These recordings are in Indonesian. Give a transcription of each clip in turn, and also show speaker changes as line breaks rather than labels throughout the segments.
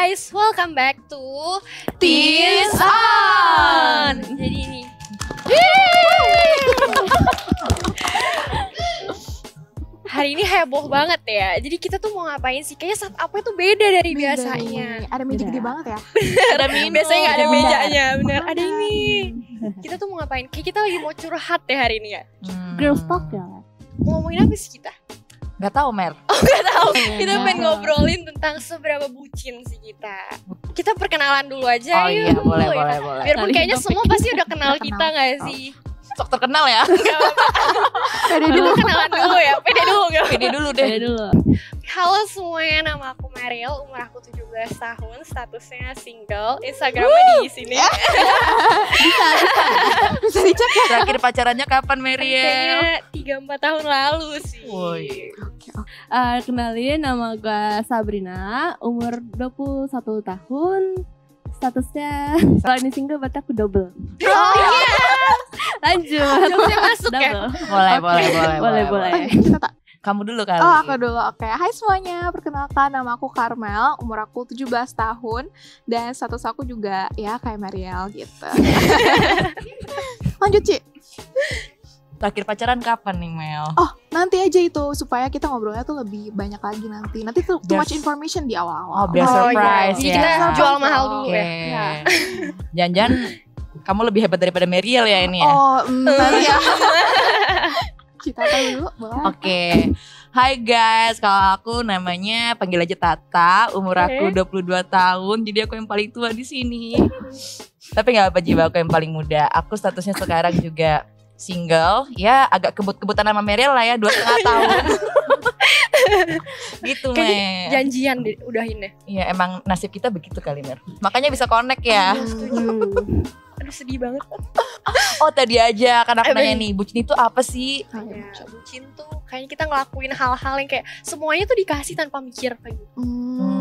guys, welcome back to
Teens On.
Jadi ini hari ini heboh banget ya. Jadi kita tuh mau ngapain sih? Kayaknya setupnya tuh beda dari biasanya.
Ada meja gede banget ya.
Ada minum. Biasanya nggak ada mejanya, bener. Ada ini. Kita tuh mau ngapain? Kayak kita lagi mau curhat ya hari ini ya.
Girls talk ya.
Mau ngomongin apa sih kita?
Gak tahu Mer.
Gak tahu. Kita pengen ngobrolin tentang seberapa bucin sih kita. Kita perkenalan dulu aja.
Oh
yuk.
iya boleh.
Biarpun kayaknya semua pasti udah kenal kita nggak sih?
Sok terkenal ya.
Pede dulu, kenalan dulu ya. Pede dulu gak?
Pede dulu deh.
Halo semuanya, nama aku Mariel, umur aku 17 tahun, statusnya single, Instagramnya di sini.
Bisa dicek ya.
Terakhir pacarannya kapan Mariel?
Kayaknya 3-4 tahun lalu sih.
Woi.
Kenalin, nama gue Sabrina, umur 21 tahun, statusnya kalau ini single berarti aku double.
Oh iya.
Lanjut.
Jokesnya masuk ya?
Boleh.
Kita tak.
Kamu dulu kali.
Oh, aku dulu. Oke. Hai semuanya, perkenalkan nama aku Carmel, umur aku 17 tahun dan status aku juga ya kayak Mariel gitu. Lanjut, Ci.
Terakhir pacaran kapan nih Mel?
Oh, nanti aja itu supaya kita ngobrolnya tuh lebih banyak lagi nanti. Nanti tuh too much information di awal-awal.
Oh, biar surprise
Jadi
ya.
kita jual mahal dulu
Oke.
ya.
Jangan-jangan kamu lebih hebat daripada Mariel ya ini ya?
Oh, nanti ya. Kita tahu dulu, boleh.
Oke. Hai guys, kalau aku namanya panggil aja Tata, umur aku 22 tahun, jadi aku yang paling tua di sini. Tapi nggak apa Jiwa, aku yang paling muda. Aku statusnya sekarang juga single, ya agak kebut-kebutan sama Mariel lah ya, 2,5 tahun. Gitu
Kayaknya
Mer.
janjian deh, udahin deh.
Iya emang nasib kita begitu kali Mer. Makanya bisa connect ya.
Aduh sedih banget.
Oh tadi aja kan aku nanya nih, bucin itu apa sih?
Ya, bucin tuh kayaknya kita ngelakuin hal-hal yang kayak semuanya tuh dikasih tanpa mikir kayak gitu.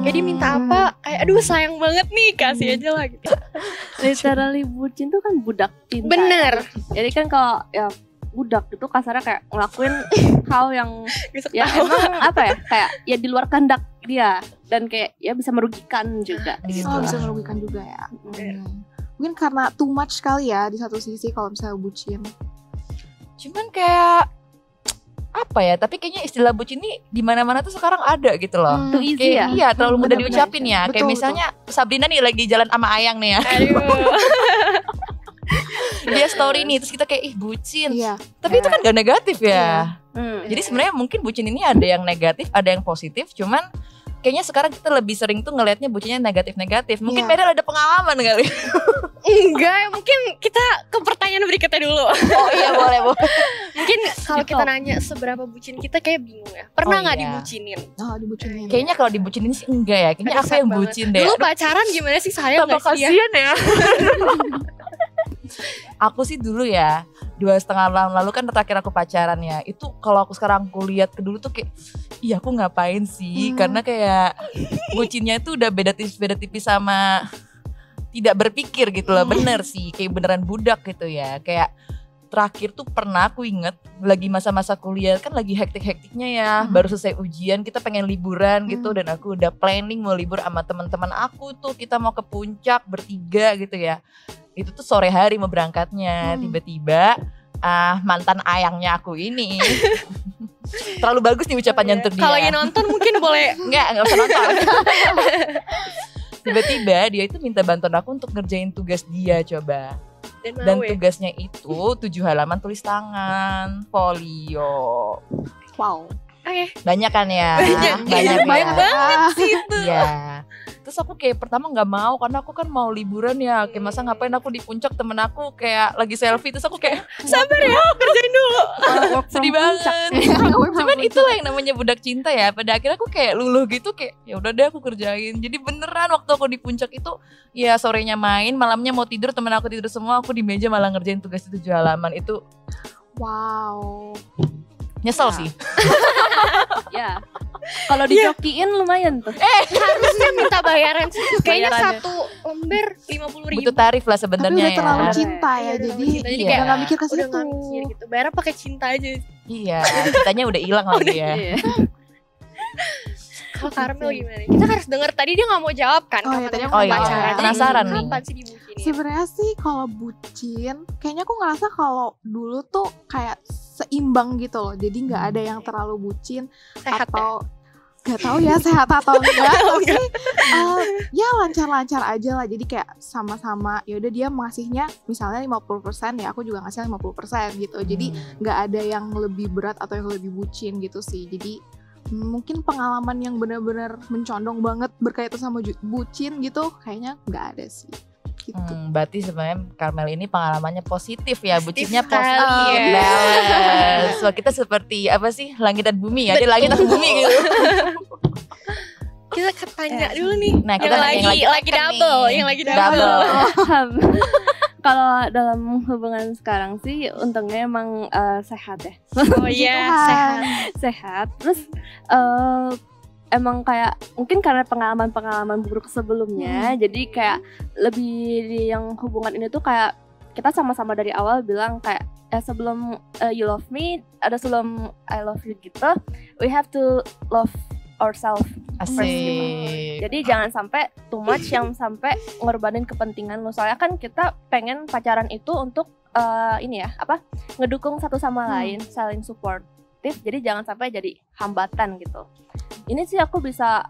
Kayak dia minta apa, kayak aduh sayang banget nih, kasih aja lah gitu.
Literally bucin tuh kan budak cinta.
Bener.
Jadi kan kalau ya budak itu kasarnya kayak ngelakuin hal yang ya emang apa ya, kayak ya di luar kehendak dia dan kayak ya bisa merugikan juga.
Oh, bisa merugikan juga ya. Mungkin karena too much sekali ya di satu sisi kalau misalnya bucin.
Cuman kayak apa ya? Tapi kayaknya istilah bucin ini di mana-mana tuh sekarang ada gitu loh.
Too easy
Kayak,
ya.
iya terlalu mudah
Bener-bener.
diucapin ya. Kayak
Betul,
misalnya Sabrina nih lagi jalan sama Ayang nih ya.
Aduh.
Dia story nih terus kita kayak ih bucin.
Iya.
Tapi itu kan gak negatif ya. Jadi
Jadi
sebenarnya mungkin bucin ini ada yang negatif, ada yang positif. Cuman kayaknya sekarang kita lebih sering tuh ngelihatnya bucinnya negatif-negatif. Mungkin
Iya.
Mariel ada pengalaman kali.
Enggak, mungkin kita ke pertanyaan berikutnya dulu.
Oh iya boleh.
Mungkin kalau kita nanya seberapa bucin kita kayak bingung ya. Pernah
Oh,
nggak
iya.
dibucinin?
Oh, dibucinin.
Kayaknya kalau dibucinin sih enggak ya. Kayaknya
Aduh,
aku
sad
yang
banget.
bucin deh.
Dulu
Aduh,
pacaran gimana sih, sayang
tambah
gak sih ya?
kasihan ya. Aku sih dulu ya 2,5 tahun lalu kan terakhir aku pacaran ya. Itu kalau aku sekarang aku lihat ke dulu tuh kayak iya aku ngapain sih. Karena kayak bucinnya itu udah beda tipis sama tidak berpikir gitu loh. Bener sih kayak beneran budak gitu ya. Kayak terakhir tuh pernah aku inget lagi masa-masa kuliah kan lagi hektik-hektiknya ya. Baru selesai ujian kita pengen liburan gitu. Dan aku udah planning mau libur sama teman-teman aku tuh. Kita mau ke puncak bertiga gitu ya. Itu tuh sore hari mau berangkatnya. Tiba-tiba mantan ayangnya aku ini terlalu bagus nih ucapannya untuk dia.
Kalau lagi nonton mungkin boleh.
Enggak usah nonton. Tiba-tiba dia itu minta bantuan aku untuk ngerjain tugas dia coba. Dan
mau ya?
tugasnya itu 7 halaman tulis tangan, folio.
Wow.
Oke.
Banyak kan ya?
Banyak
ya.
banget sih itu.
Iya. Terus aku kayak pertama nggak mau karena aku kan mau liburan ya. Kayak masa ngapain aku di puncak, temen aku kayak lagi selfie. Terus aku kayak sabar ya kerjain dulu. Sedih banget. Cuman itulah yang namanya budak cinta ya. Pada akhirnya aku kayak luluh gitu kayak ya udah deh aku kerjain. Jadi beneran waktu aku di puncak itu ya sorenya main, malamnya mau tidur temen aku tidur semua, aku di meja malah ngerjain tugas 7 halaman itu.
Wow.
Nyesel sih.
ya. Kalau dijokiin lumayan tuh.
Harusnya minta bayaran sih. Kayaknya
Bayarannya.
1 lembar 50.000.
Butuh tarif lah
Tapi
sebenarnya
udah terlalu
ya.
cinta ya,
Iya, udah
jadi
terlalu cinta. Jadi
Iya.
kayak
udah gak mikir ke
udah
situ.
gak mikir gitu. Bayarnya pakai cinta aja.
Iya, kitanya udah hilang lagi ya.
Iya.
Kalau Karmel gimana? Kita harus denger, tadi dia gak mau jawab kan.
Oh iya, tadi aku
pacaran.
Penasaran nih.
Kapan sih dibucinin?
Sebenarnya sih kalau bucin, kayaknya aku ngerasa kalau dulu tuh kayak seimbang gitu loh. Jadi nggak ada yang terlalu bucin
Sehat
atau nggak tahu ya sehat atau enggak. Tapi ya lancar-lancar aja lah. Jadi kayak sama-sama. Ya udah dia ngasihnya misalnya 50%, ya aku juga ngasih 50% gitu. Jadi nggak ada yang lebih berat atau yang lebih bucin gitu sih. Jadi mungkin pengalaman yang benar-benar mencondong banget berkaitan sama bucin gitu kayaknya nggak ada sih gitu.
Berarti sebenarnya Karmel ini pengalamannya positif ya, bucinnya
sekali,
positif.
ya.
So kita seperti apa sih, langit dan bumi ya, dia langit dan bumi gitu.
Kita tanya dulu nih.
Nah,
yang
kita
lagi double, yang lagi double.
Kalau dalam hubungan sekarang sih untungnya emang sehat ya.
Oh iya,
sehat. Terus emang kayak mungkin karena pengalaman buruk sebelumnya, jadi kayak lebih yang hubungan ini tuh kayak kita sama-sama dari awal bilang kayak sebelum you love me, ada sebelum I love you gitu, we have to love ourselves first gitu. Jadi jangan sampai too much yang sampai ngorbanin kepentingan lo. Soalnya kan kita pengen pacaran itu untuk ini ya, ngedukung satu sama lain, saling supportif. Jadi jangan sampai jadi hambatan gitu. Ini sih aku bisa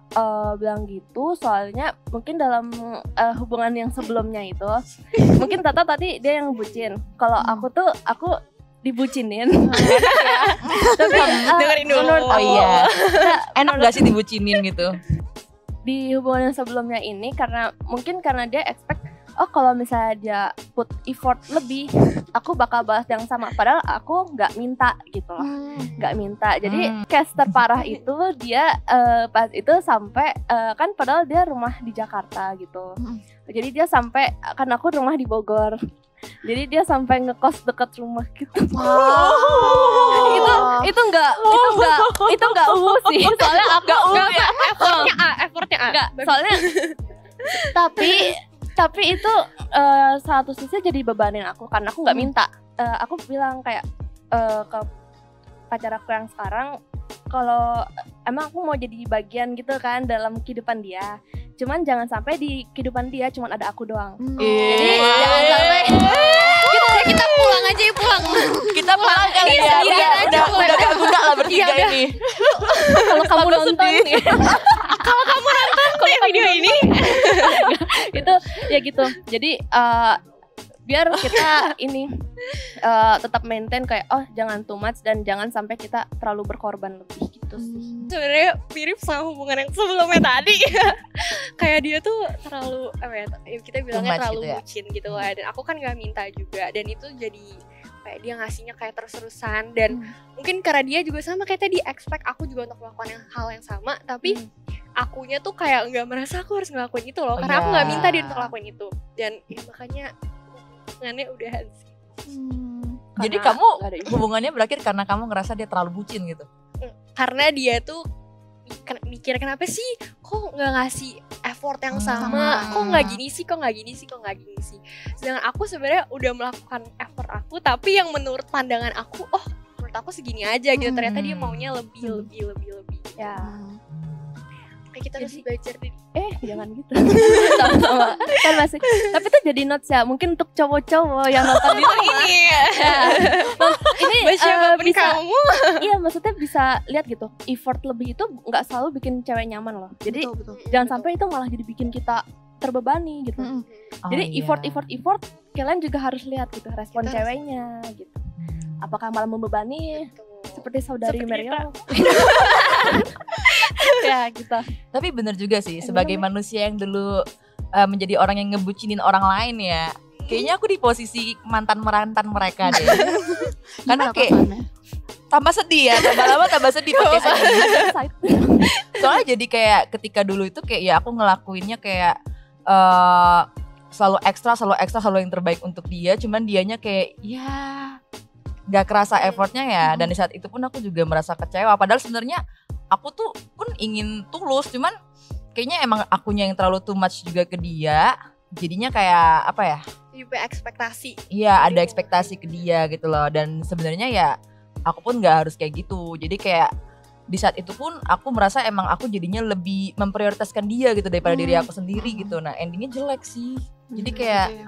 bilang gitu, soalnya mungkin dalam hubungan yang sebelumnya itu mungkin Tata tadi dia yang bucin. Kalau aku dibucinin. Tapi
dengerin dulu.
Oh iya. Enak gak sih dibucinin gitu?
Di hubungan yang sebelumnya ini karena dia expect kalau misalnya dia put effort lebih, aku bakal balas yang sama. Padahal aku nggak minta gitu loh, nggak minta. Jadi case terparah itu dia pas itu sampai kan padahal dia rumah di Jakarta gitu. Jadi dia sampai, kan aku rumah di Bogor. Jadi dia sampai ngekos dekat rumah gitu.
Wow.
Itu enggak sih. Soalnya aku
ya. Effortnya A.
Enggak, soalnya tapi itu satu sisi jadi bebanin aku karena aku nggak minta. Aku bilang kayak ke pacar aku yang sekarang, kalau emang aku mau jadi bagian gitu kan dalam kehidupan dia. Cuman jangan sampai di kehidupan dia cuman ada aku doang. Jadi jangan sampai
kita pulang aja ya, pulang.
Kita pulang kali ya. Udah gak guna lah bertiga ini.
Kalau kamu nonton nih.
Kalau kamu nonton video ini
itu ya gitu. Jadi biar kita ini tetap maintain kayak jangan too much dan jangan sampai kita terlalu berkorban lebih gitu sih.
Sebenarnya mirip sama hubungan yang sebelumnya tadi. Kayak dia tuh terlalu kita bilangnya terlalu gitu bucin gitu lah. Dan aku kan gak minta juga, dan itu jadi kayak dia ngasihnya kayak terus-terusan. Dan mungkin karena dia juga sama kayak tadi, expect aku juga untuk melakukan hal yang sama, tapi akunya tuh kayak nggak merasa aku harus ngelakuin itu loh, karena aku nggak minta dia untuk ngelakuin itu. Dan ya makanya hubungannya udahan sih.
Jadi kamu hubungannya berakhir karena kamu ngerasa dia terlalu bucin gitu?
Karena dia tuh mikir kenapa sih kok nggak ngasih effort yang sama, kok nggak gini sih. Sedangkan aku sebenarnya udah melakukan effort aku, tapi yang menurut pandangan aku, menurut aku segini aja gitu. Ternyata dia maunya lebih.
Ya.
Kayak kita harus belajar deh.
Jangan gitu. Sama-sama. Kan masih. Tapi itu jadi notes ya. Mungkin untuk cowok-cowok yang nonton di rumah. Ini bisa kamu. Iya, maksudnya bisa lihat gitu. Effort lebih itu nggak selalu bikin cewek nyaman loh. Jadi jangan sampai itu malah jadi bikin kita terbebani gitu. Jadi effort kalian juga harus lihat gitu respon ceweknya gitu. Apakah malah membebani? Seperti saudari Mario. Ya gitu.
Tapi bener juga sih, sebagai manusia yang dulu menjadi orang yang ngebucinin orang lain ya, kayaknya aku di posisi mantan mereka deh. Karena kayak tambah sedih ya, tambah lama tambah sedih pakai sedih. Soalnya jadi kayak ketika dulu itu kayak ya aku ngelakuinnya kayak selalu ekstra selalu yang terbaik untuk dia, cuman dianya kayak ya gak kerasa effortnya ya. Dan di saat itu pun aku juga merasa kecewa, padahal sebenarnya aku tuh pun ingin tulus, cuman kayaknya emang akunya yang terlalu too much juga ke dia. Jadinya kayak apa ya,
juga ekspektasi.
Iya, ada ekspektasi ke dia gitu loh. Dan sebenarnya ya aku pun gak harus kayak gitu. Jadi kayak di saat itu pun aku merasa emang aku jadinya lebih memprioritaskan dia gitu daripada diri aku sendiri gitu. Nah endingnya jelek sih. Jadi kayak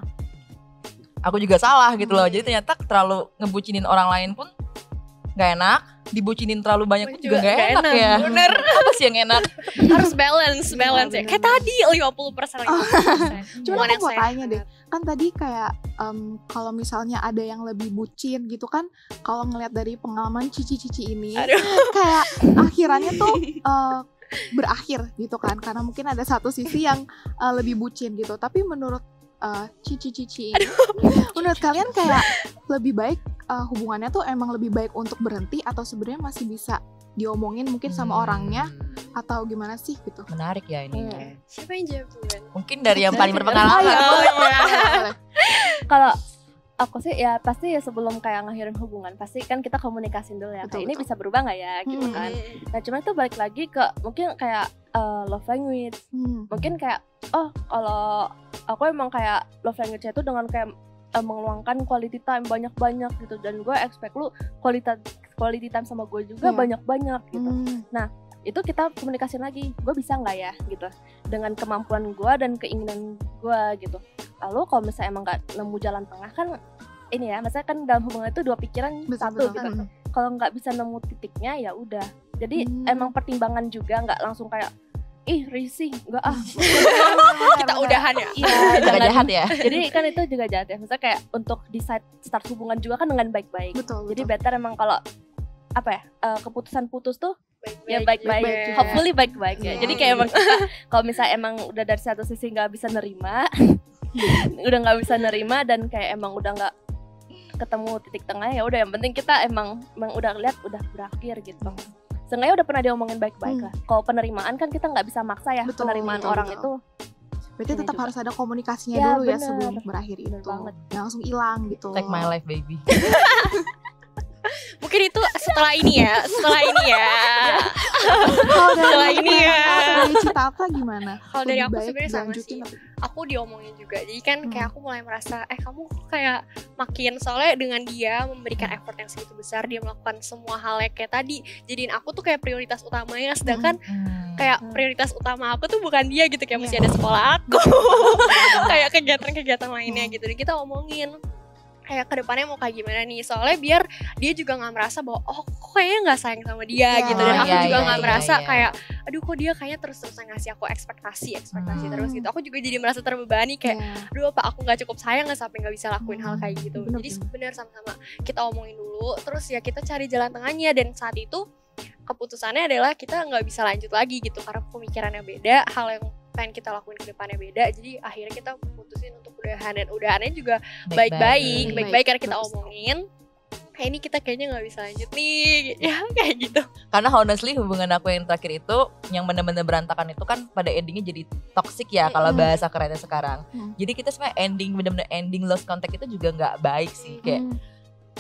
aku juga salah gitu loh. Jadi ternyata terlalu ngebucinin orang lain pun gak enak, dibucinin terlalu banyak pun juga gak enak ya.
Bener.
Apa sih yang enak?
Harus balance ya. Kayak tadi 50%.
Cuma aku mau tanya deh, kan tadi kayak kalau misalnya ada yang lebih bucin gitu kan, kalau ngelihat dari pengalaman cici-cici ini, kayak akhirannya tuh berakhir gitu kan, karena mungkin ada satu sisi yang lebih bucin gitu. Tapi menurut cici-cici ini, menurut kalian kayak lebih baik hubungannya tuh emang lebih baik untuk berhenti atau sebenarnya masih bisa diomongin mungkin sama orangnya atau gimana sih gitu?
Menarik ya ini.
Siapa yang jawab duluan?
Mungkin dari yang paling berpengalaman.
Kalau aku sih ya pasti ya sebelum kayak ngakhirin hubungan pasti kan kita komunikasin dulu ya, kayak ini bisa berubah nggak ya gitu kan. Nah cuman itu balik lagi ke mungkin kayak love language. Mungkin kayak kalau aku emang kayak love language-nya itu dengan kayak mengeluangkan quality time banyak-banyak gitu, dan gue expect lu quality time sama gue juga banyak-banyak gitu. Nah itu kita komunikasiin lagi, gue bisa nggak ya gitu dengan kemampuan gue dan keinginan gue gitu. Lalu kalau misalnya emang nggak nemu jalan tengah kan ini ya, maksudnya kan dalam hubungan itu dua pikiran satu gitu. Kalau nggak bisa nemu titiknya ya udah. Jadi emang pertimbangan juga, nggak langsung kayak risih, enggak
kita udahan ya.
Iya,
jangan jahat ya.
Jadi kan itu juga jahat ya. Maksudnya kayak untuk decide start hubungan juga kan dengan baik-baik. Jadi better emang kalau apa ya, keputusan putus tuh baik-baik. Hopefully baik-baik ya. Jadi kayak emang kalau misalnya emang udah dari satu sisi nggak bisa nerima, udah nggak bisa nerima dan kayak emang udah nggak ketemu titik tengah, ya udah yang penting kita emang udah lihat udah berakhir gitu. Seenggaknya udah pernah diomongin baik-baik lah. Kalau penerimaan kan kita nggak bisa maksa ya, penerimaan orang itu.
Berarti tetap harus ada komunikasinya dulu ya sebelum berakhir itu. Nggak langsung hilang gitu.
Take my life baby.
Mungkin itu setelah ini ya.
Kalau dari Citata gimana?
Kalau dari aku sebenarnya sama sih. Aku diomongin juga. Jadi kan kayak aku mulai merasa kamu kayak makin, soalnya dengan dia memberikan effort yang segitu besar, dia melakukan semua hal yang kayak tadi, jadiin aku tuh kayak prioritas utamanya, sedangkan kayak prioritas utama aku tuh bukan dia gitu, kayak masih ada sekolah aku. Kayak kegiatan-kegiatan lainnya gitu. Dan kita omongin kayak kedepannya mau kayak gimana nih, soalnya biar dia juga nggak merasa bahwa kok kayaknya nggak sayang sama dia gitu, dan aku juga nggak merasa kayak aduh kok dia kayaknya terus-terusan ngasih aku ekspektasi terus gitu. Aku juga jadi merasa terbebani kayak aduh apa aku nggak cukup sayang nggak sampai nggak bisa lakuin hal kayak gitu. Jadi benar sama-sama kita omongin dulu, terus ya kita cari jalan tengahnya, dan saat itu keputusannya adalah kita nggak bisa lanjut lagi gitu karena pemikirannya beda, hal yang pengen kita lakuin ke depannya beda. Jadi akhirnya kita putusin untuk udahan, dan udahannya juga baik-baik karena kita omongin kayak ini kita kayaknya nggak bisa lanjut nih ya, kayak gitu.
Karena honestly hubungan aku yang terakhir itu yang bener-bener berantakan itu kan pada endingnya jadi toxic ya, kalau bahasa kerennya sekarang. Jadi kita sebenarnya bener-bener ending lost contact itu juga nggak baik sih. Kayak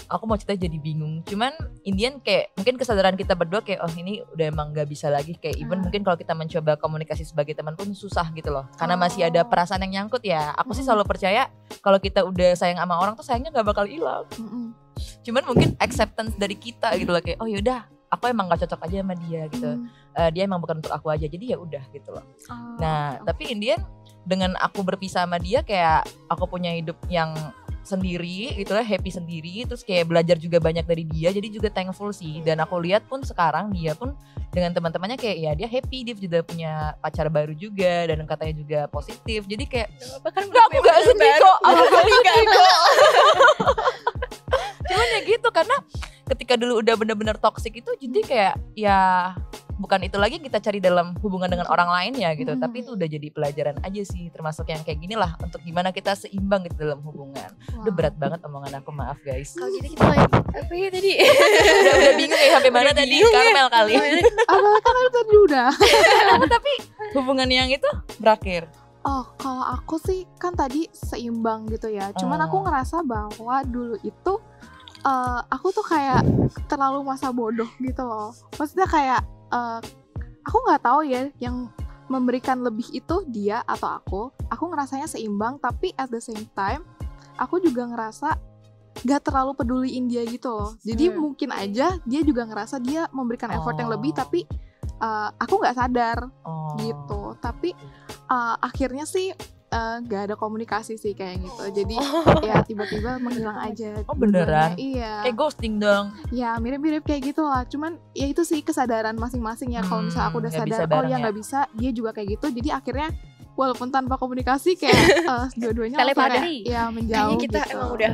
aku mau cerita jadi bingung. Cuman Indian kayak mungkin kesadaran kita berdua kayak ini udah emang gak bisa lagi. Kayak even mungkin kalau kita mencoba komunikasi sebagai teman pun susah gitu loh. Karena masih ada perasaan yang nyangkut ya. Aku sih selalu percaya kalau kita udah sayang sama orang tuh sayangnya gak bakal hilang. Cuman mungkin acceptance dari kita gitu loh, kayak yaudah aku emang gak cocok aja sama dia gitu. Dia emang bukan untuk aku aja, jadi ya udah gitu loh. Nah tapi Indian dengan aku berpisah sama dia kayak aku punya hidup yang sendiri gitu lah, happy sendiri, terus kayak belajar juga banyak dari dia, jadi juga thankful sih. Dan aku lihat pun sekarang dia pun dengan teman-temannya kayak ya dia happy, dia juga punya pacar baru juga dan katanya juga positif. Jadi kayak aku gak sedih kok, aku gak sedih kok. Cuman ya gitu, karena ketika dulu udah bener-bener toxic itu jadi kayak ya bukan itu lagi kita cari dalam hubungan dengan orang lain ya gitu. Tapi itu udah jadi pelajaran aja sih, termasuk yang kayak gini lah, untuk gimana kita seimbang gitu dalam hubungan. Udah berat banget omongan aku, maaf guys.
Kalau gitu kita lagi apa ya tadi?
udah bingung ya sampai mana tadi, Karmel kali.
Kan tadi udah.
Tapi hubungan yang itu berakhir.
Kalau aku sih kan tadi seimbang gitu ya. Cuman aku ngerasa bahwa dulu itu aku tuh kayak terlalu masa bodoh gitu loh. Maksudnya kayak aku nggak tahu ya yang memberikan lebih itu dia atau aku ngerasanya seimbang, tapi at the same time aku juga ngerasa gak terlalu peduliin dia gitu loh. Jadi mungkin aja dia juga ngerasa dia memberikan effort yang lebih, tapi aku nggak sadar gitu. Tapi akhirnya sih gak ada komunikasi sih kayak gitu. Jadi ya tiba-tiba menghilang aja.
Oh beneran?
Iya.
Kayak ghosting dong.
Ya mirip-mirip kayak gitu lah. Cuman ya itu sih kesadaran masing-masing ya. Kalau misalnya aku udah sadar, oh ya nggak bisa, dia juga kayak gitu. Jadi akhirnya walaupun tanpa komunikasi kayak dua-duanya kayak ya menjauh.
Kayaknya kita
gitu.
emang udah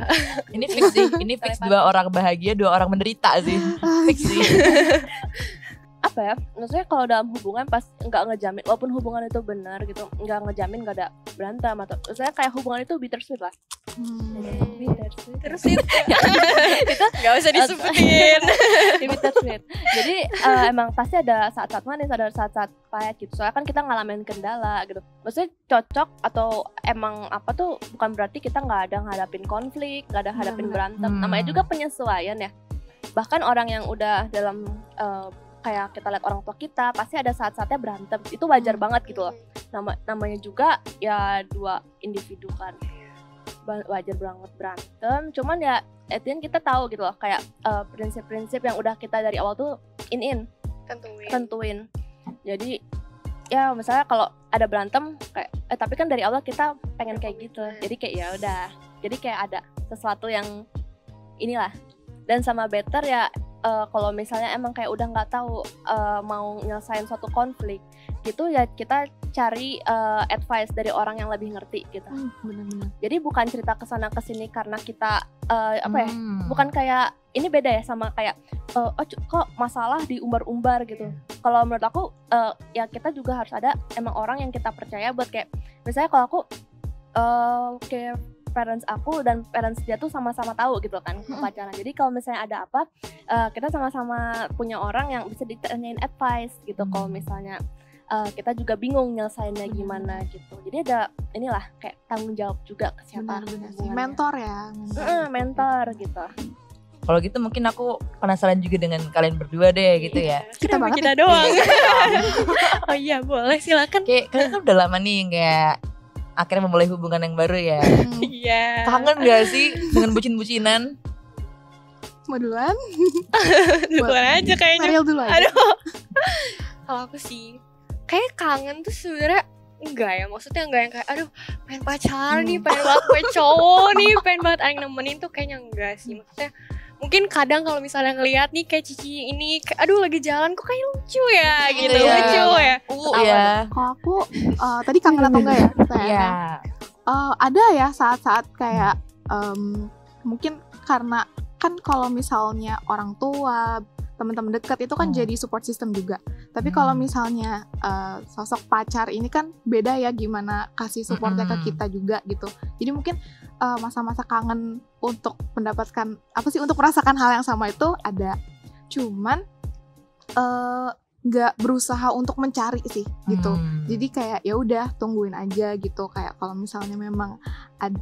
Ini fix sih. Ini fix 2 orang bahagia, 2 orang menderita sih. Fix sih.
Apa ya, maksudnya kalau dalam hubungan pas nggak ngejamin, walaupun hubungan itu benar gitu, nggak ngejamin nggak ada berantem atau maksudnya kayak hubungan itu bittersweet lah.
Bittersweet itu nggak usah disebutin.
Bittersweet. Jadi emang pasti ada saat-saat manis, ada saat-saat pahit gitu. Soalnya kan kita ngalamin kendala gitu. Maksudnya cocok atau emang apa tuh bukan berarti kita nggak ada ngadapin konflik, nggak ada hadapin berantem. Namanya juga penyesuaian ya. Bahkan orang yang udah dalam kayak kita lihat orang tua kita pasti ada saat-saatnya berantem, itu wajar banget gitu loh. Namanya juga ya 2 individu kan, wajar banget berantem. Cuman ya at the end kita tahu gitu loh, kayak prinsip-prinsip yang udah kita dari awal tuh tentuin. Jadi ya misalnya kalau ada berantem kayak tapi kan dari awal kita pengen kayak gitu, jadi kayak ya udah, jadi kayak ada sesuatu yang inilah. Dan sama better ya kalau misalnya emang kayak udah nggak tahu mau nyelesain suatu konflik gitu ya, kita cari advice dari orang yang lebih ngerti gitu.
Benar-benar.
Jadi bukan cerita kesana kesini karena kita bukan kayak ini beda ya sama kayak kok masalah diumbar-umbar gitu. Kalau menurut aku ya kita juga harus ada emang orang yang kita percaya buat kayak misalnya kalau aku kayak parents aku dan parents dia tuh sama-sama tahu gitu kan pacaran. Jadi kalau misalnya ada apa kita sama-sama punya orang yang bisa ditanyain advice gitu. Kalau misalnya kita juga bingung nyelesainnya gimana gitu. Jadi ada inilah kayak tanggung jawab juga ke siapa.
Benar sih, mentor ya.
Mentor gitu.
Kalau gitu mungkin aku penasaran juga dengan kalian berdua deh gitu ya.
Kita banget
kita doang. Oh iya boleh, silakan.
Kayak kalian kan udah lama nih kayak akhirnya memulai hubungan yang baru ya.
Iya.
Kangen gak sih dengan bucin-bucinan?
Mau duluan?
Duluan aja kayaknya.
Mariel dulu aja.
Aduh. Kalau aku sih kayak kangen tuh sebenarnya enggak ya. Maksudnya enggak yang kayak aduh pengen pacaran nih, pengen banget gue cowok nih, pengen banget aing nemenin tuh, kayaknya enggak sih. Maksudnya mungkin kadang kalau misalnya ngelihat nih kayak Cici ini kayak, aduh lagi jalan kok kayak lucu ya gitu, lucu ya.
Iya.
Kalau aku tadi kangen atau enggak ya?
Iya.
Ada ya saat-saat kayak mungkin karena kan kalau misalnya orang tua, teman-teman dekat itu kan jadi support system juga. Tapi kalau misalnya sosok pacar ini kan beda ya gimana kasih supportnya ke kita juga gitu. Jadi mungkin masa-masa kangen untuk mendapatkan untuk merasakan hal yang sama itu ada. Cuman nggak berusaha untuk mencari sih gitu. Jadi kayak ya udah tungguin aja gitu. Kayak kalau misalnya memang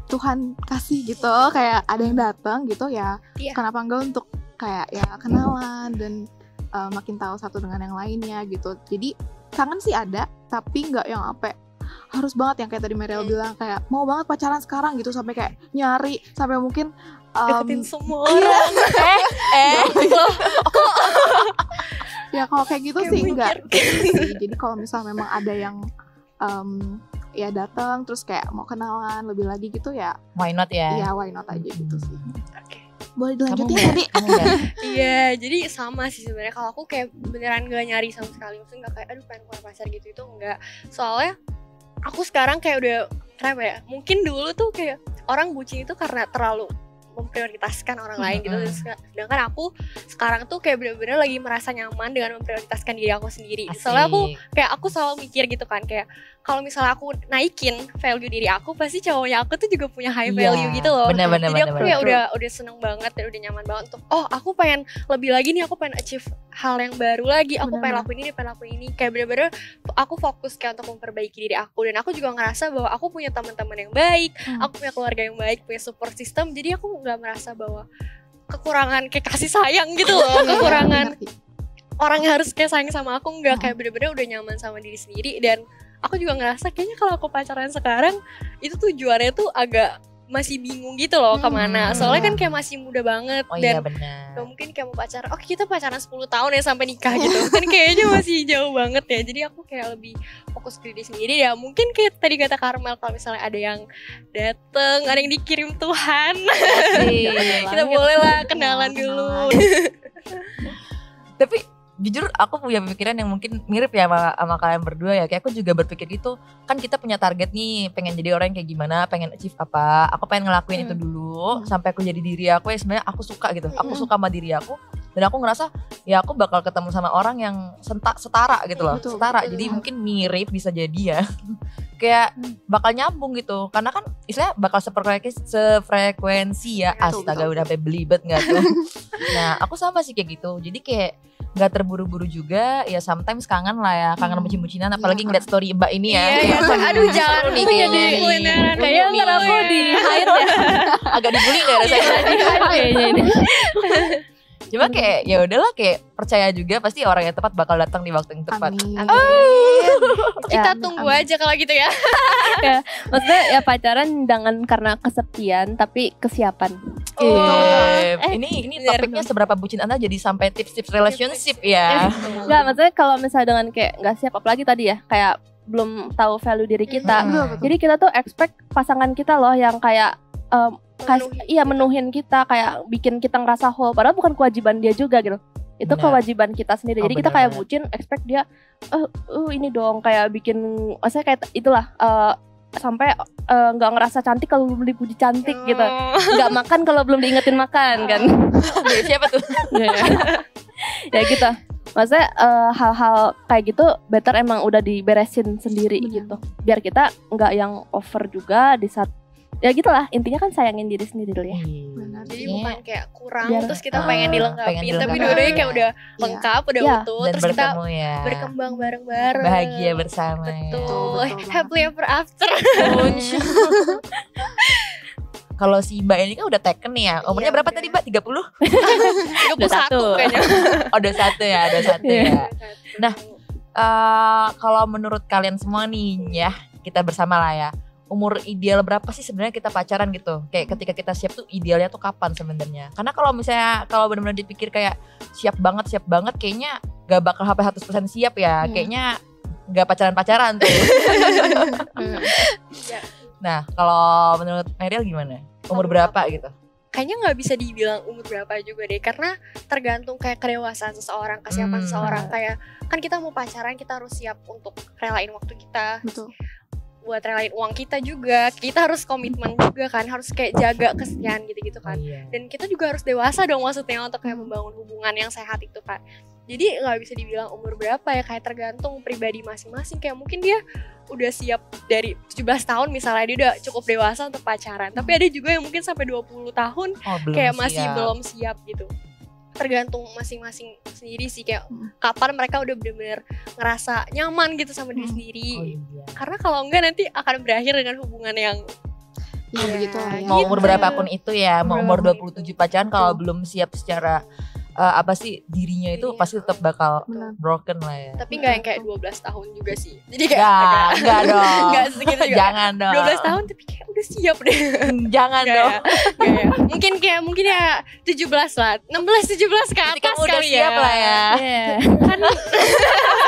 Tuhan kasih gitu, kayak ada yang datang gitu ya. Kenapa enggak untuk kayak ya kenalan dan makin tahu satu dengan yang lainnya gitu. Jadi kangen sih ada, tapi nggak yang harus banget yang kayak tadi Mariel bilang kayak mau banget pacaran sekarang gitu, sampai kayak nyari sampai mungkin
deketin semua orang.
Ya kalau kayak gitu sih enggak. Jadi kalau misalnya memang ada yang ya datang terus kayak mau kenalan lebih lagi gitu ya
why not ya?
Ya why not aja gitu sih.
Oke.
Boleh dilanjutin tadi?
Iya, jadi sama sih sebenarnya. Kalau aku kayak beneran gak nyari sama sekali. Maksudnya gak kayak aduh pengen punya pacar gitu, itu enggak. Soalnya aku sekarang kayak udah kenapa ya, mungkin dulu tuh kayak orang bucin itu karena terlalu memprioritaskan orang lain gitu. Sedangkan aku sekarang tuh kayak bener-bener lagi merasa nyaman dengan memprioritaskan diri aku sendiri. Soalnya aku selalu mikir gitu kan, kayak kalau misalnya aku naikin value diri aku, pasti cowoknya aku tuh juga punya high value gitu loh. Jadi aku kayak udah seneng banget dan udah nyaman banget untuk aku pengen lebih lagi nih, aku pengen achieve hal yang baru lagi, aku pengen lakuin ini, kayak bener-bener aku fokus kayak untuk memperbaiki diri aku. Dan aku juga ngerasa bahwa aku punya teman-teman yang baik, aku punya keluarga yang baik, punya support system. Jadi aku nggak merasa bahwa kekurangan kayak kasih sayang gitu loh, kekurangan orang yang harus kayak sayang sama aku, nggak. Kayak bener-bener udah nyaman sama diri sendiri. Dan aku juga ngerasa kayaknya kalau aku pacaran sekarang itu tujuannya tuh agak masih bingung gitu loh kemana. Soalnya kan kayak masih muda banget.
Oh
dan
iya benar.
gak mungkin kayak mau pacaran, oke kita pacaran 10 tahun ya sampai nikah gitu. Kan kayaknya masih jauh banget ya. Jadi aku kayak lebih fokus ke diri sendiri ya. Mungkin kayak tadi kata Karmel, kalau misalnya ada yang dateng, ada yang dikirim Tuhan, kita boleh lah kenalan dulu.
Tapi jujur aku punya pemikiran yang mungkin mirip ya sama kalian berdua ya. Kayak aku juga berpikir gitu. Kan kita punya target nih, pengen jadi orang yang kayak gimana, pengen achieve apa. Aku pengen ngelakuin itu dulu sampai aku jadi diri aku ya sebenarnya aku suka gitu. Aku suka sama diri aku dan aku ngerasa ya aku bakal ketemu sama orang yang setara gitu loh. Setara. Jadi mungkin mirip bisa jadi ya. Kayak bakal nyambung gitu. Karena kan istilahnya bakal sefrekuensi ya. Astaga udah sampai belibet enggak tuh. Nah, aku sama sih kayak gitu. Jadi kayak nggak terburu-buru juga ya, sometimes kangen lah ya, kangen bucin-bucinan apalagi ngeliat story Mbak ini ya.
Iya, aduh jangan nih jadi kulineran
kayaknya ntar aku di hide ya.
Agak dibully nggak rasanya?
Kayaknya ini.
Cuma kayak ya udahlah, kayak percaya juga pasti orang yang tepat bakal datang di waktu yang tepat.
Amin.
Kita tunggu aja kalau gitu ya.
Ya, maksudnya ya pacaran jangan karena kesepian tapi kesiapan.
Ini topiknya seberapa bucin Anda jadi sampai tips-tips relationship ya.
Enggak, maksudnya kalau misalnya dengan kayak nggak siap, apalagi tadi ya kayak belum tahu value diri kita. Jadi kita tuh expect pasangan kita loh yang kayak menuhin kita, kayak bikin kita ngerasa whole, padahal bukan kewajiban dia juga gitu. Itu kewajiban kita sendiri. Jadi kita kayak bucin expect dia ini dong kayak bikin, maksudnya kayak itulah sampai nggak ngerasa cantik kalau belum dipuji cantik gitu, nggak makan kalau belum diingetin makan kan.
Siapa tuh?
Ya gitu. Maksudnya hal-hal kayak gitu better emang udah diberesin sendiri gitu, biar kita nggak yang over juga di saat ya gitulah. Intinya kan sayangin diri sendiri dulu ya.
Jadi bukan kayak kurang terus kita pengen dilengkapin, tapi dua-duanya kayak udah lengkap, udah utuh,
dan
terus kita
ya,
berkembang bareng-bareng,
bahagia bersama.
Betul. Happily ever after.
Kalau si Mbak ini kan udah taken nih ya. Umurnya berapa tadi Mbak? 30?
31 kayaknya.
Oh, 21 ya, 21 ya. Nah, kalau menurut kalian semua nih ya, kita bersama lah ya, umur ideal berapa sih sebenarnya kita pacaran gitu? Kayak ketika kita siap tuh idealnya tuh kapan sebenarnya? Karena kalau misalnya benar-benar dipikir kayak siap banget kayaknya gak bakal sampai 100% siap ya. Kayaknya gak pacaran-pacaran tuh. Nah, kalau menurut Meryl gimana? Umur berapa gitu?
Kayaknya nggak bisa dibilang umur berapa juga deh, karena tergantung kayak kedewasaan seseorang, kesiapan seseorang. Kayak kan kita mau pacaran, kita harus siap untuk relain waktu kita.
Betul.
Buat relain uang kita juga, kita harus komitmen juga kan, harus kayak jaga kesetiaan gitu-gitu kan. Dan kita juga harus dewasa dong maksudnya untuk kayak membangun hubungan yang sehat itu kan. Jadi nggak bisa dibilang umur berapa ya, kayak tergantung pribadi masing-masing. Kayak mungkin dia udah siap dari 17 tahun misalnya, dia udah cukup dewasa untuk pacaran. Tapi ada juga yang mungkin sampai 20 tahun kayak masih belum siap gitu. Tergantung masing-masing sendiri sih, kayak kapan mereka udah benar-benar ngerasa nyaman gitu sama diri sendiri. Karena kalau enggak nanti akan berakhir dengan hubungan yang
begitu lah.
Mau umur berapapun itu ya, mau umur 27 pacaran kalau belum siap secara dirinya itu pasti tetap bakal broken lah ya.
Tapi gak yang kayak 12 tahun juga sih. Jadi kayak
enggak dong.
Enggak segitu juga.
Jangan dong.
12 tahun tapi kayak udah siap deh.
Jangan dong.
Ya. Mungkin ya 17 lah. 16 17 ke atas
kamu udah
kali
siap
ya.
lah ya.
Kan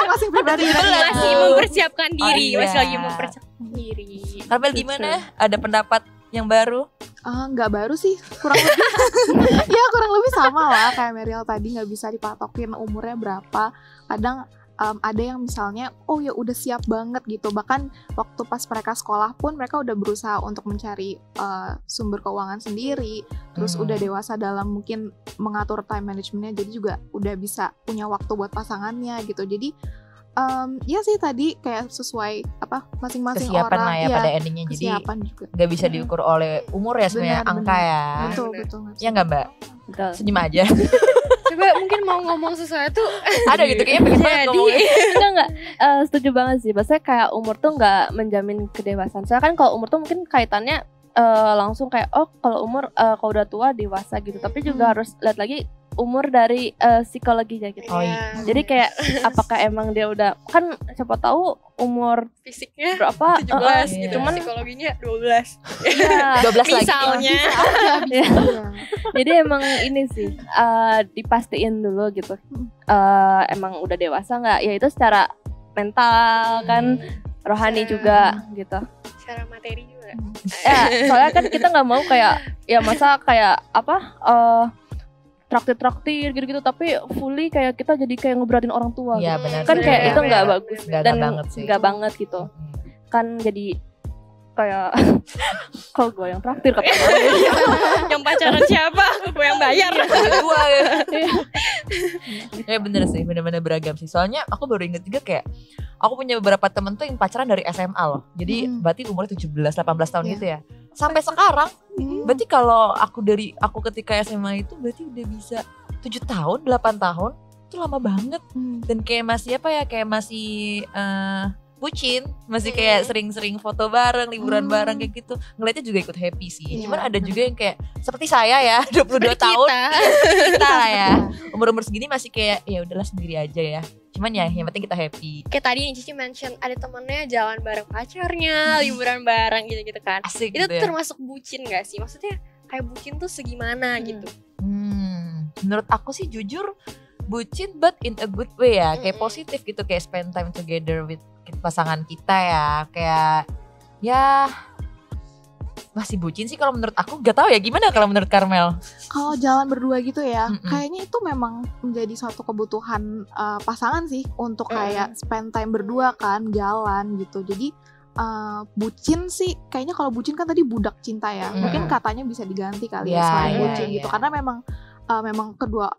masih pribadi
masih mempersiapkan diri, masih lagi mempersiapkan diri.
Karmel gimana? Ada pendapat yang baru?
Nggak baru sih, kurang lebih ya kurang lebih sama lah kayak Meryl tadi, nggak bisa dipatokin umurnya berapa. Kadang ada yang misalnya ya udah siap banget gitu, bahkan waktu pas mereka sekolah pun mereka udah berusaha untuk mencari sumber keuangan sendiri, terus udah dewasa dalam mungkin mengatur time managementnya, jadi juga udah bisa punya waktu buat pasangannya gitu. Jadi ya sih tadi kayak sesuai masing-masing
kesiapan
orang
lah ya pada endingnya, jadi nggak bisa diukur oleh umur ya sebenarnya, angka ya.
Betul.
Ya nggak Mbak?
Betul.
Senyum aja.
Coba mungkin mau ngomong sesuatu.
Ada gitu kayaknya pengen banget ngomongin.
Enggak, setuju banget sih. Maksudnya kayak umur tuh nggak menjamin kedewasaan. Soalnya kan kalau umur tuh mungkin kaitannya langsung kayak kalau umur kalau udah tua dewasa gitu. Tapi juga harus lihat lagi umur dari psikologinya gitu.
Oh, iya.
Jadi kayak apakah emang dia udah, kan siapa tahu umur
fisiknya
berapa
17
iya.
gitu,
cuman
psikologinya 12.
ya,
12 lagi.
Misalnya.
ya. Jadi emang ini sih dipastiin dulu gitu. Emang udah dewasa nggak? Ya itu secara mental kan, rohani juga gitu.
Secara materi juga.
Ya, soalnya kan kita nggak mau kayak ya masa kayak apa traktir gitu-gitu, tapi fully kayak kita jadi kayak ngeberatin orang tua.
Iya,
gitu.
benar
Kan
sih.
kayak
Benar,
itu nggak
benar,
bagus
benar.
dan
banget sih.
nggak banget gitu. Kan jadi kayak kalau gue yang traktir kata
Yang pacaran siapa? Gue yang bayar.
Dua ya. Ya bener sih, bener-bener beragam sih. Soalnya aku baru inget juga kayak aku punya beberapa temen tuh yang pacaran dari SMA loh. Jadi berarti umurnya 17-18 tahun
Iya.
gitu ya. Sampai sekarang, berarti kalau aku ketika SMA itu berarti udah bisa 7 tahun, 8 tahun. Itu lama banget. Dan kayak masih apa ya, kayak masih bucin, masih kayak sering-sering foto bareng, liburan bareng kayak gitu. Ngeliatnya juga ikut happy sih.
Iya,
Cuman ada juga yang kayak seperti saya ya, 22 tahun kita lah ya. Umur-umur segini masih kayak ya udahlah sendiri aja ya. Cuman ya yang penting kita happy.
Kayak tadi nih Cici mention ada temennya jalan bareng pacarnya, liburan bareng gitu-gitu kan.
Asik
Itu
gitu ya.
termasuk bucin gak sih? Maksudnya kayak bucin tuh segimana gitu?
Menurut aku sih jujur bucin but in a good way ya. Kayak
Mm-mm.
positif gitu, kayak spend time together with pasangan kita ya. Kayak ya masih bucin sih kalau menurut aku. Gak tahu ya gimana kalau menurut Karmel.
Kalau jalan berdua gitu ya,
Mm-mm.
kayaknya itu memang menjadi suatu kebutuhan pasangan sih untuk kayak spend time berdua kan, jalan gitu. Jadi bucin sih, kayaknya kalau bucin kan tadi budak cinta ya. Mungkin katanya bisa diganti kali ya
Ya,
selain
ya,
bucin
ya.
gitu. Karena memang kedua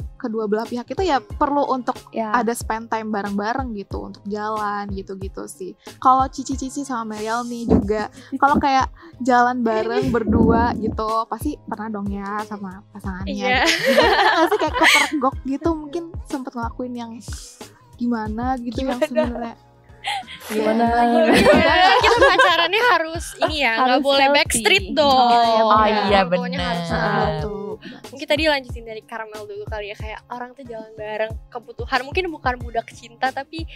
belah pihak itu ya perlu untuk
ya.
ada spend time bareng-bareng gitu untuk jalan gitu-gitu sih. Kalau Cici sama Meriel nih juga kalau kayak jalan bareng berdua gitu pasti pernah dong ya sama pasangannya.
Iya.
Nggak sih kayak kepergok gitu, mungkin sempet ngelakuin yang gimana gitu yang sebenarnya
Gimana?
Kita pacarannya harus ini ya, nggak
Harus
boleh
healthy.
backstreet dong.
Oh iya,
Orang tuanya
benar.
harus
gitu.
Mungkin tadi lanjutin dari Karmel dulu kali ya, kayak orang tuh jalan bareng kebutuhan, mungkin bukan budak cinta tapi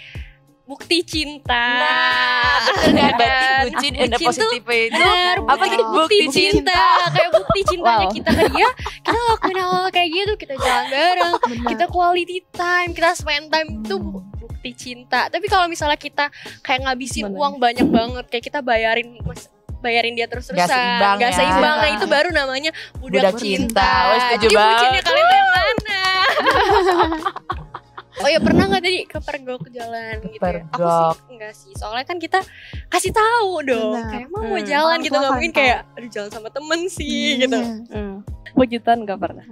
bukti cinta.
Nah, betul kan? Berarti bucin in a
Bucin tuh
positive way itu
benar,
apa
bukti,
gitu?
bukti cinta. Kayak bukti cintanya
Wow.
kita ke dia, kita lakuin hal kayak gitu, kita jalan bareng,
Benar.
kita quality time, kita spend time itu bukti cinta. Tapi kalau misalnya kita kayak ngabisin
Bener.
uang banyak banget, kayak kita bayarin dia terus-terusan,
Gak seimbang
gak
ya.
seimbang, nah itu baru namanya budak
Budak cinta.
cinta.
Oh, setuju
Jadi
banget.
bucinnya kalian tuh yang mana? Oh ya, pernah nggak tadi kepergok jalan gitu ya? Aku
Kepergok.
sih enggak sih, soalnya kan kita kasih tahu dong,
Benar.
kayak mau
Hmm.
jalan
Orang
gitu,
tua
nggak
kan
mungkin
tahu.
kayak aduh jalan sama temen sih gitu.
Iya.
Pujitan gak pernah.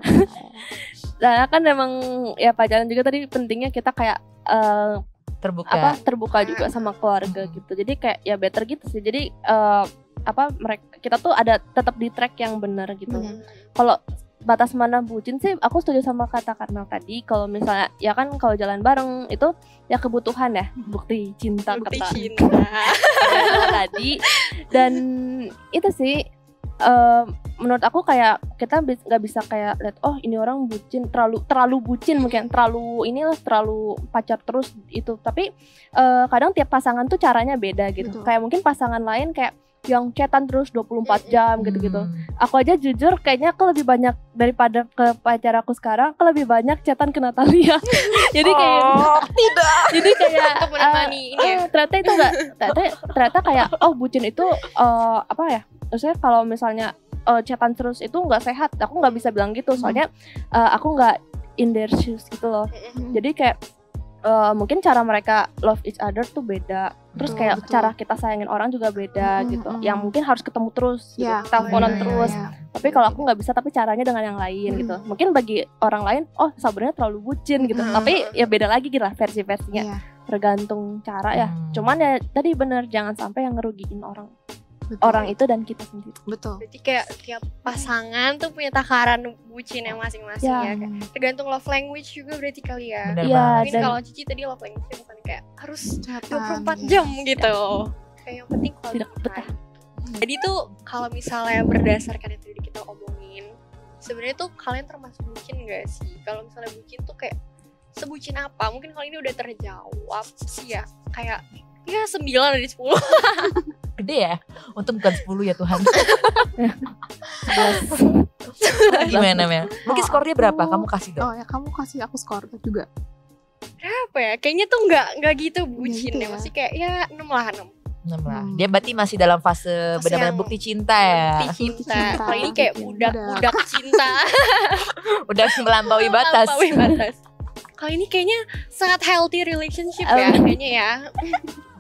Nah kan emang ya pacaran juga tadi pentingnya kita kayak
Terbuka.
terbuka juga sama keluarga gitu. Jadi kayak ya better gitu sih. Jadi kita tuh ada tetap di track yang benar gitu.
Benar.
Kalau batas mana bucin sih, aku setuju sama kata Karmel tadi. Kalau misalnya ya kan kalau jalan bareng itu ya kebutuhan ya, bukti cinta
Bukti
kata
cinta.
Karmel tadi. Dan itu sih menurut aku kayak kita nggak bisa kayak lihat oh ini orang bucin, terlalu bucin, mungkin terlalu pacar terus itu. Tapi kadang tiap pasangan tuh caranya beda gitu.
Betul.
Kayak mungkin pasangan lain kayak yang chatan terus 24 jam gitu-gitu. Aku aja jujur kayaknya aku lebih banyak daripada ke pacar aku sekarang, aku lebih banyak chatan ke Natalia. Jadi kayak
tidak.
jadi kayak
Untuk menemani ini ya.
ternyata itu enggak ternyata kayak oh bucin itu apa ya? Maksudnya kalau misalnya chatan terus itu nggak sehat. Aku nggak bisa bilang gitu soalnya aku nggak in their shoes gitu loh. Jadi kayak mungkin cara mereka love each other tuh beda. Terus
Betul,
kayak
betul.
cara kita sayangin orang juga beda gitu. Yang mungkin harus ketemu terus, gitu,
Ya,
teleponan
iya,
terus.
iya.
Tapi kalau aku nggak bisa, tapi caranya dengan yang lain gitu. Mungkin bagi orang lain, oh sabarnya terlalu bucin gitu. Tapi ya beda lagi gitu lah versi-versinya.
Iya,
Tergantung cara ya. Cuman ya tadi bener jangan sampai yang ngerugiin
betul.
orang itu dan kita sendiri.
Betul.
Berarti kayak tiap pasangan tuh punya takaran bucin yang masing-masing
Ya.
ya. Kayak tergantung love language juga berarti kali ya.
Bener
Iya,
banget.
Mungkin
dan-
kalau Cici tadi love language-nya bukan kayak harus
Chatan,
24
iya.
jam gitu. Kayak yang penting quality
Tidak betah.
time. Jadi tuh kalau misalnya berdasarkan yang tadi kita omongin, sebenarnya tuh kalian termasuk bucin gak sih? Kalau misalnya bucin tuh kayak sebucin apa? Mungkin kalau ini udah terjawab sih ya, kayak ya 9 dari 10.
Gede ya, untung bukan 10 ya Tuhan. Gimana Mel? Mungkin skor dia berapa? Kamu kasih dong.
Oh ya, kamu kasih aku skor juga.
Berapa ya? Kayaknya tuh nggak gitu bucin
gitu
ya,
ya.
masih kayak ya 6 lah, 6.
6 lah. Dia berarti masih dalam fase benar-benar
yang
bukti cinta ya.
Bukti cinta.
cinta.
Kalau ini kayak
Budak.
budak cinta.
Udah melampaui batas.
Melampaui batas. Kalau ini kayaknya sangat healthy relationship ya, kayaknya ya.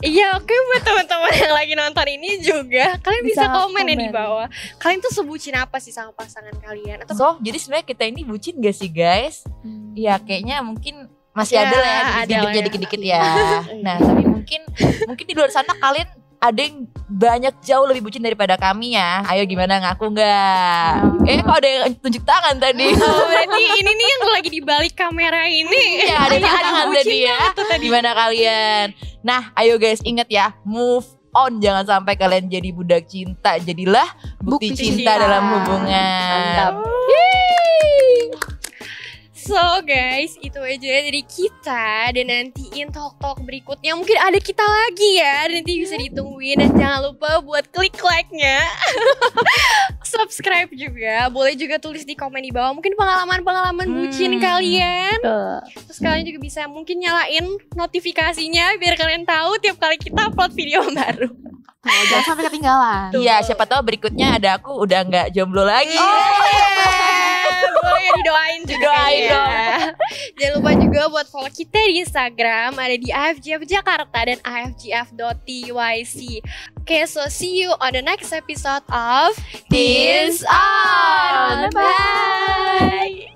Iya, oke buat teman-teman yang lagi nonton ini juga, kalian bisa komen ya di bawah. Kalian tuh sebucin apa sih sama pasangan kalian? Atau
So, jadi sebenarnya kita ini bucin gak sih guys? Ya kayaknya mungkin masih
Ya,
ada lah ya,
ada lah
dikit-dikit
ya.
dikit-dikit ya. Nah, tapi mungkin di luar sana kalian ada yang banyak jauh lebih bucin daripada kami ya. Ayo gimana, ngaku nggak? Kok ada yang tunjuk tangan tadi?
oh, berarti ini nih yang lagi di balik kamera ini.
Ya ada yang tunjuk tangan
bucin
tadi ya.
banget tuh tadi.
Gimana kalian? Nah, ayo guys, ingat ya, move on, jangan sampai kalian jadi budak cinta. Jadilah bukti
Bukti
cinta
cinta.
dalam hubungan.
Mantap.
So guys, itu aja dari kita. Dan nantiin talk-talk berikutnya mungkin ada kita lagi ya. Nanti bisa ditungguin. Dan jangan lupa buat klik like-nya. Subscribe juga. Boleh juga tulis di komen di bawah. Mungkin pengalaman-pengalaman bucin kalian.
Tuh.
Terus kalian juga bisa mungkin nyalain notifikasinya biar kalian tahu tiap kali kita upload video baru.
Tuh, jangan sampai ketinggalan.
Iya, siapa tahu berikutnya ada aku udah nggak jomblo lagi.
Boleh didoain juga.
Doain
ya.
dong.
Jangan lupa juga buat follow kita di Instagram. Ada di AFGF Jakarta dan afgf.tyc. Okay, so see you on the next episode of
Teens On.
Bye.